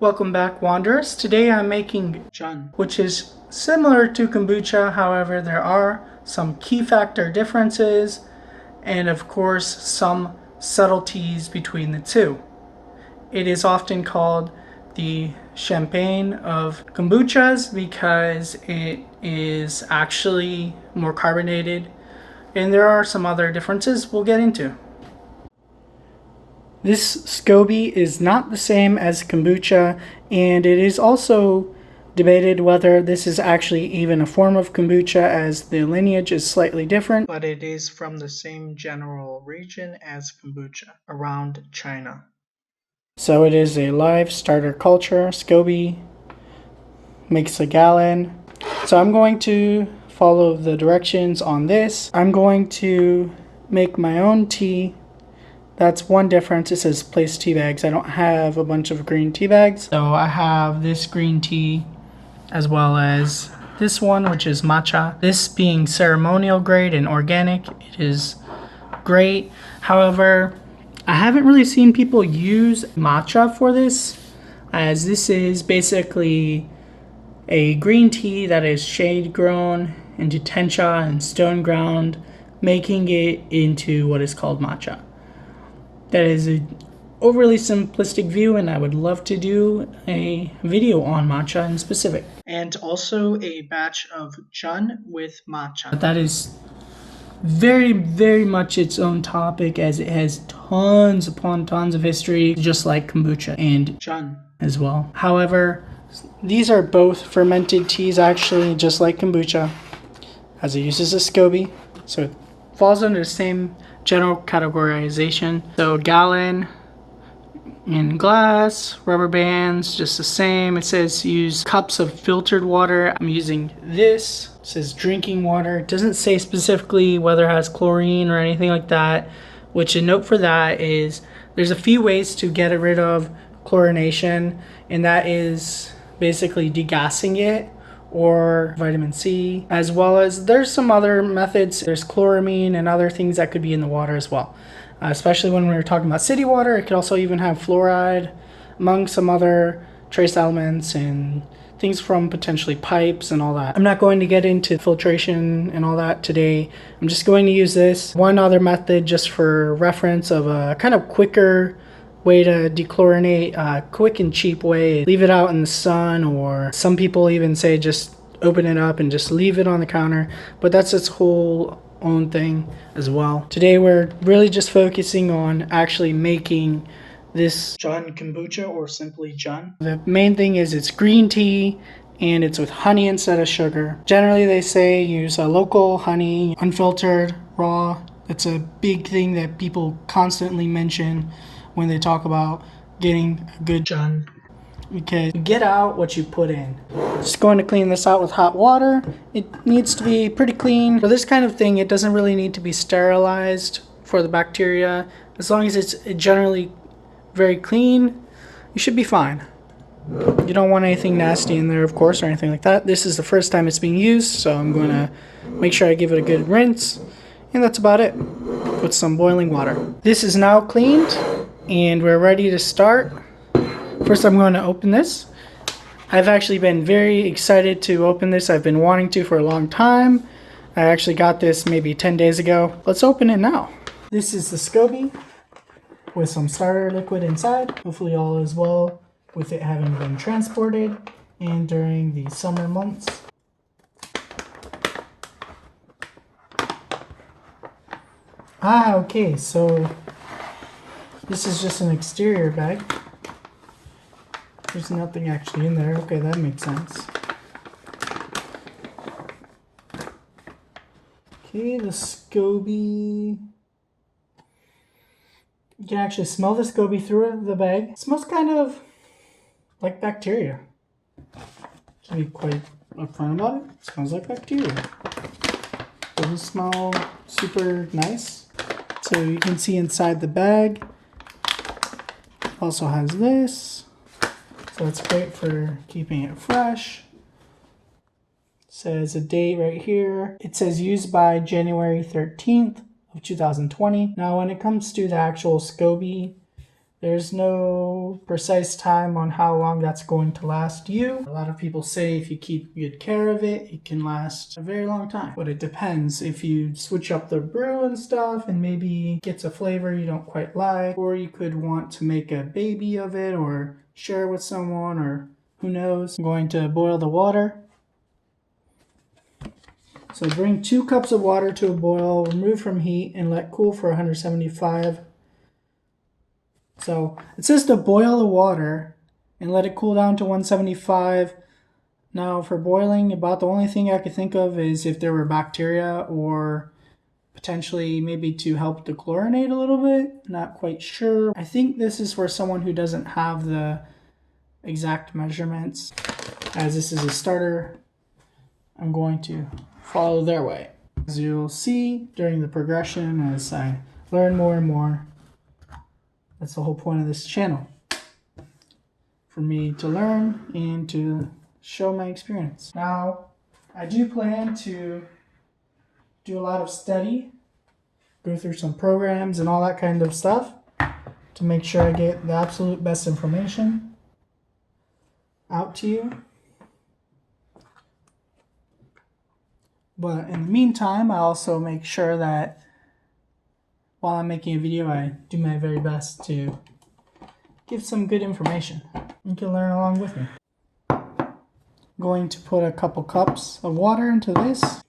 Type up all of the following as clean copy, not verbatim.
Welcome back, Wanderers. Today I'm making Jun, which is similar to kombucha. However, there are some key factor differences and of course some subtleties between the two. It is often called the champagne of kombuchas because it is actually more carbonated, and there are some other differences we'll get into. This SCOBY is not the same as kombucha, and it is also debated whether this is actually even a form of kombucha, as the lineage is slightly different, but it is from the same general region as kombucha, around China. So it is a live starter culture. SCOBY makes a gallon. So I'm going to follow the directions on this. I'm going to make my own tea. That's one difference. It says place tea bags. I don't have a bunch of green tea bags. So I have this green tea as well as this one, which is matcha. This being ceremonial grade and organic, it is great. However, I haven't really seen people use matcha for this, as this is basically a green tea that is shade grown into tencha and stone ground, making it into what is called matcha. That is an overly simplistic view, and I would love to do a video on matcha in specific. And also a batch of Jun with matcha. But that is very, very much its own topic, as it has tons upon tons of history, just like kombucha and Jun as well. However, these are both fermented teas, actually, just like kombucha, as it uses a SCOBY. So it falls under the same general categorization. So a gallon in glass, rubber bands, just the same. It says use cups of filtered water. I'm using this. It says drinking water. It doesn't say specifically whether it has chlorine or anything like that, which a note for that is there's a few ways to get rid of chlorination, and that is basically degassing it or vitamin C, as well as there's some other methods. There's chloramine and other things that could be in the water as well, especially when we were talking about city water. It could also even have fluoride, among some other trace elements and things from potentially pipes and all that. I'm not going to get into filtration and all that today. I'm just going to use this one other method just for reference of a kind of quicker way to dechlorinate, quick and cheap way. Leave it out in the sun, or some people even say just open it up and just leave it on the counter, but that's its whole own thing as well. Today we're really just focusing on actually making this Jun kombucha, or simply Jun. The main thing is it's green tea and it's with honey instead of sugar. Generally they say use a local honey, unfiltered, raw. That's a big thing that people constantly mention when they talk about getting a good Jun, because you get out what you put in. Just going to clean this out with hot water. It needs to be pretty clean. For this kind of thing, it doesn't really need to be sterilized for the bacteria. As long as it's generally very clean, you should be fine. You don't want anything nasty in there, of course, or anything like that. This is the first time it's being used, so I'm going to make sure I give it a good rinse, and that's about it, with some boiling water. This is now cleaned, and we're ready to start. First, I'm going to open this. I've actually been very excited to open this. I've been wanting to for a long time. I actually got this maybe 10 days ago. Let's open it now. This is the SCOBY with some starter liquid inside. Hopefully all is well with it having been transported and during the summer months. Okay, so this is just an exterior bag. There's nothing actually in there. Okay, that makes sense. Okay, the SCOBY. You can actually smell the SCOBY through the bag. It smells kind of like bacteria. To be quite upfront about it, it smells like bacteria. Doesn't smell super nice. So you can see inside the bag. Also has this. So it's great for keeping it fresh. It says a date right here. It says used by January 13th of 2020. Now when it comes to the actual SCOBY, There's no precise time on how long that's going to last you. A lot of people say if you keep good care of it, it can last a very long time. But it depends. If you switch up the brew and stuff and maybe gets a flavor you don't quite like, or you could want to make a baby of it or share with someone, or who knows. I'm going to boil the water. So bring 2 cups of water to a boil, remove from heat, and let cool for 175. So it says to boil the water and let it cool down to 175. Now for boiling, about the only thing I could think of is if there were bacteria, or potentially maybe to help dechlorinate a little bit. Not quite sure. I think this is for someone who doesn't have the exact measurements. As this is a starter, I'm going to follow their way. As you'll see during the progression, as I learn more and more, that's the whole point of this channel. For me to learn and to show my experience. Now, I do plan to do a lot of study, go through some programs and all that kind of stuff to make sure I get the absolute best information out to you. But in the meantime, I also make sure that while I'm making a video, I do my very best to give some good information. You can learn along with me. I'm going to put a couple cups of water into this.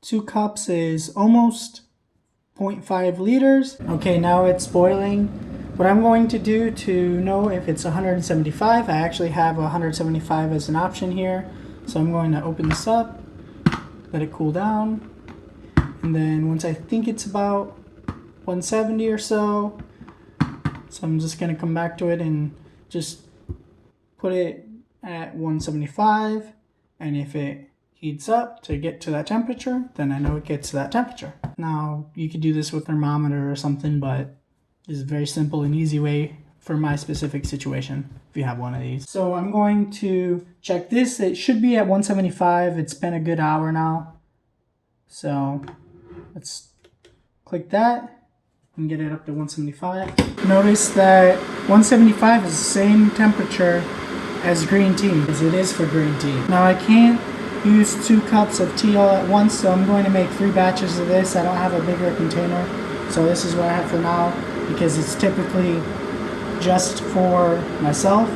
2 cups is almost 0.5 liters. Okay, now it's boiling. What I'm going to do to know if it's 175, I actually have 175 as an option here. So I'm going to open this up, let it cool down, and then once I think it's about 170 or so, I'm just going to come back to it and just put it at 175, and if it heats up to get to that temperature, then I know it gets to that temperature. Now, you could do this with a thermometer or something, but this is a very simple and easy way for my specific situation, if you have one of these. So I'm going to check this. It should be at 175. It's been a good hour now. So let's click that and get it up to 175. Notice that 175 is the same temperature as green tea, as it is for green tea. Now I can't use 2 cups of tea all at once, so I'm going to make 3 batches of this. I don't have a bigger container, so this is what I have for now, because it's typically just for myself,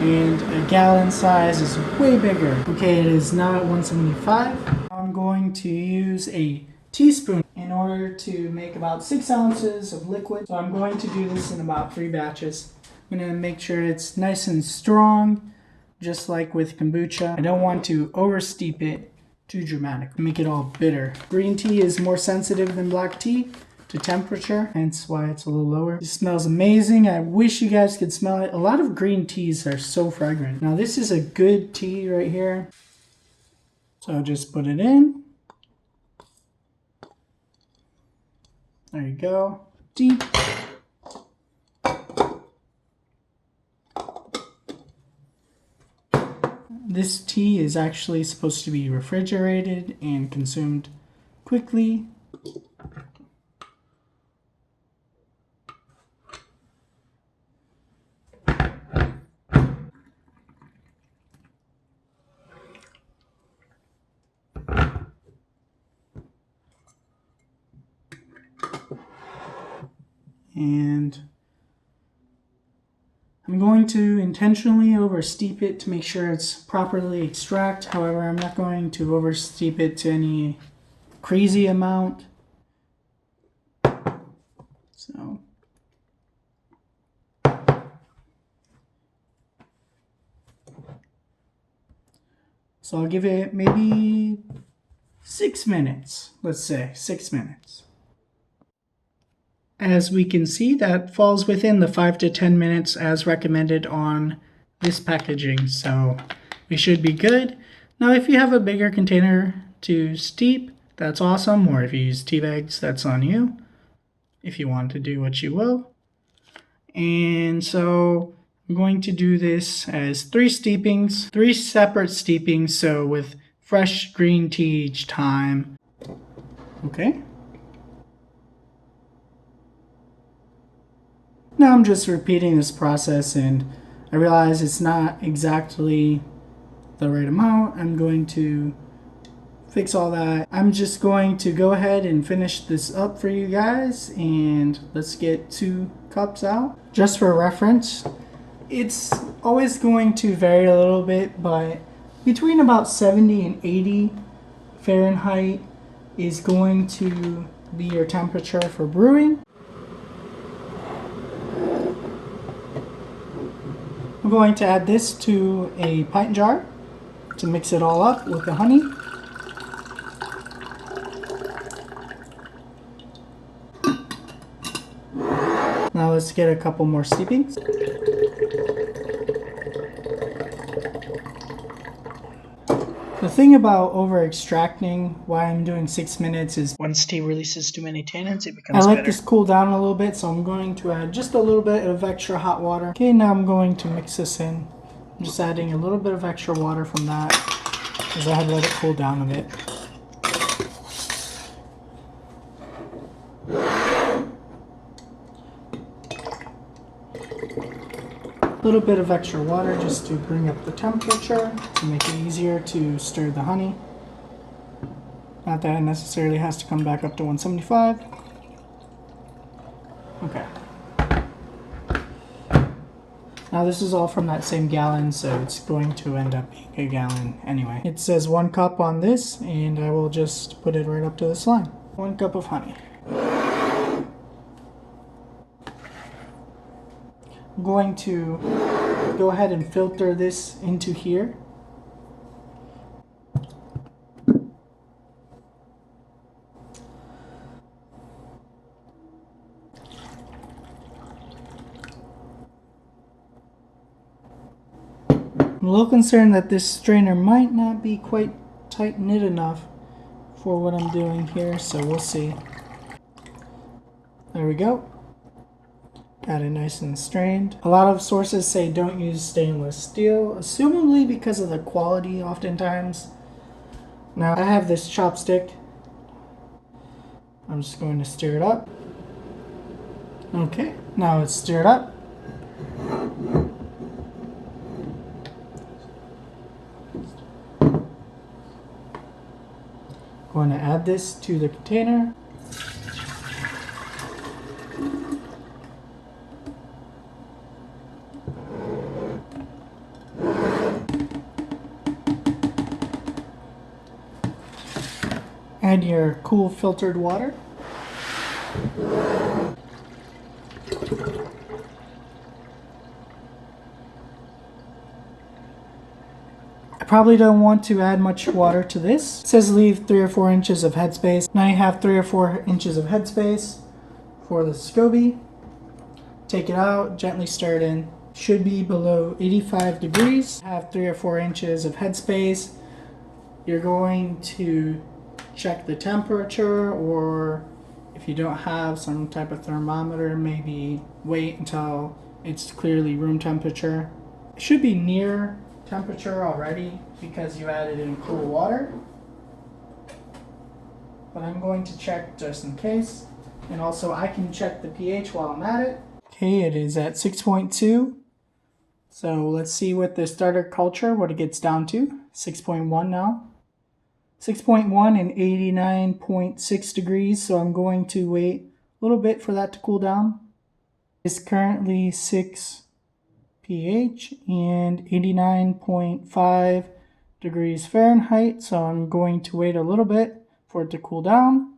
and a gallon size is way bigger. Okay, it is now at 175. I'm going to use a teaspoon in order to make about 6 ounces of liquid. So I'm going to do this in about 3 batches. I'm going to make sure it's nice and strong, just like with kombucha. I don't want to oversteep it too dramatic, make it all bitter. Green tea is more sensitive than black tea to temperature, hence why it's a little lower. It smells amazing. I wish you guys could smell it. A lot of green teas are so fragrant. Now this is a good tea right here. So I'll just put it in. There you go. Tea. This tea is actually supposed to be refrigerated and consumed quickly. And I'm going to intentionally oversteep it to make sure it's properly extract. However, I'm not going to oversteep it to any crazy amount. So I'll give it maybe 6 minutes. Let's say 6 minutes. As we can see, that falls within the 5 to 10 minutes as recommended on this packaging, so we should be good. Now if you have a bigger container to steep, that's awesome, or if you use tea bags, that's on you. If you want to do what you will. And so I'm going to do this as 3 steepings, 3 separate steepings, so with fresh green tea each time. Okay. Now I'm just repeating this process, and I realize it's not exactly the right amount. I'm going to fix all that. I'm just going to go ahead and finish this up for you guys, and let's get 2 cups out. Just for reference, it's always going to vary a little bit, but between about 70 and 80 Fahrenheit is going to be your temperature for brewing. I'm going to add this to a pint jar to mix it all up with the honey. Now let's get a couple more steepings. The thing about over extracting, why I'm doing 6 minutes, is once tea releases too many tannins, it becomes bitter. I let this cool down a little bit, so I'm going to add just a little bit of extra hot water. Okay, now I'm going to mix this in. I'm just adding a little bit of extra water from that, because I had let it cool down a bit. A little bit of extra water just to bring up the temperature to make it easier to stir the honey. Not that it necessarily has to come back up to 175. Okay. Now this is all from that same gallon, so it's going to end up being a gallon anyway. It says 1 cup on this, and I will just put it right up to this line. 1 cup of honey. I'm going to go ahead and filter this into here. I'm a little concerned that this strainer might not be quite tight knit enough for what I'm doing here, so we'll see. There we go. Got it nice and strained. A lot of sources say don't use stainless steel, assumably because of the quality oftentimes. Now I have this chopstick. I'm just going to stir it up. Okay, now it's stirred up. Going to add this to the container. Add your cool filtered water. I probably don't want to add much water to this. It says leave 3 or 4 inches of headspace. Now you have 3 or 4 inches of headspace for the SCOBY. Take it out, gently stir it in. Should be below 85 degrees. Have 3 or 4 inches of headspace. You're going to check the temperature, or if you don't have some type of thermometer, maybe wait until it's clearly room temperature. It should be near temperature already because you added in cool water, but I'm going to check just in case, and also I can check the pH while I'm at it. Okay, it is at 6.2, so let's see what the starter culture, what it gets down to. 6.1 now. 6.1 and 89.6 degrees, so I'm going to wait a little bit for that to cool down. It's currently 6 pH and 89.5 degrees Fahrenheit, so I'm going to wait a little bit for it to cool down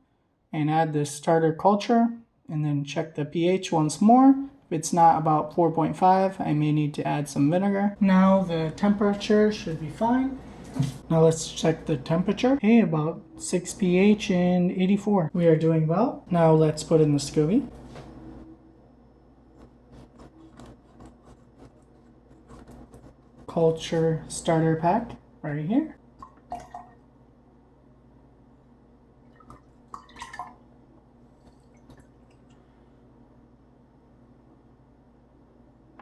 and add the starter culture and then check the pH once more. If it's not about 4.5, I may need to add some vinegar. Now the temperature should be fine. Now let's check the temperature. Okay, about 6 pH and 84. We are doing well. Now let's put in the SCOBY. Culture starter pack right here.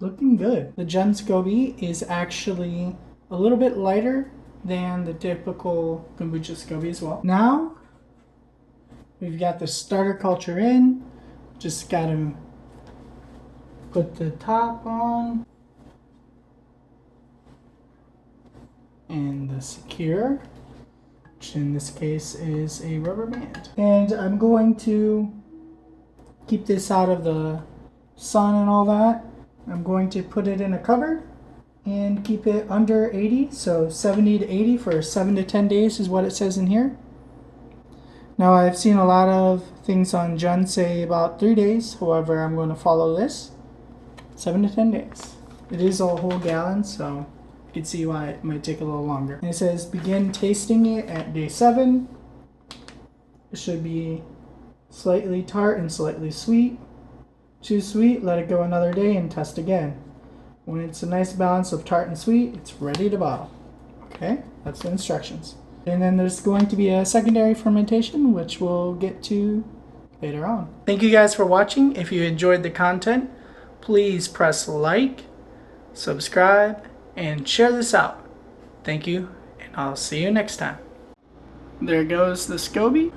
Looking good. The Jun SCOBY is actually a little bit lighter than the typical kombucha SCOBY as well. Now, we've got the starter culture in. Just got to put the top on. And the secure, which in this case is a rubber band. And I'm going to keep this out of the sun and all that. I'm going to put it in a cupboard and keep it under 80, so 70 to 80 for 7 to 10 days is what it says in here. Now I've seen a lot of things on Jun say about 3 days, however I'm going to follow this, 7 to 10 days. It is a whole gallon, so you can see why it might take a little longer. And it says begin tasting it at day 7. It should be slightly tart and slightly sweet. Too sweet, let it go another day and test again. When it's a nice balance of tart and sweet, it's ready to bottle. Okay, that's the instructions. And then there's going to be a secondary fermentation, which we'll get to later on. Thank you guys for watching. If you enjoyed the content, please press like, subscribe, and share this out. Thank you, and I'll see you next time. There goes the SCOBY.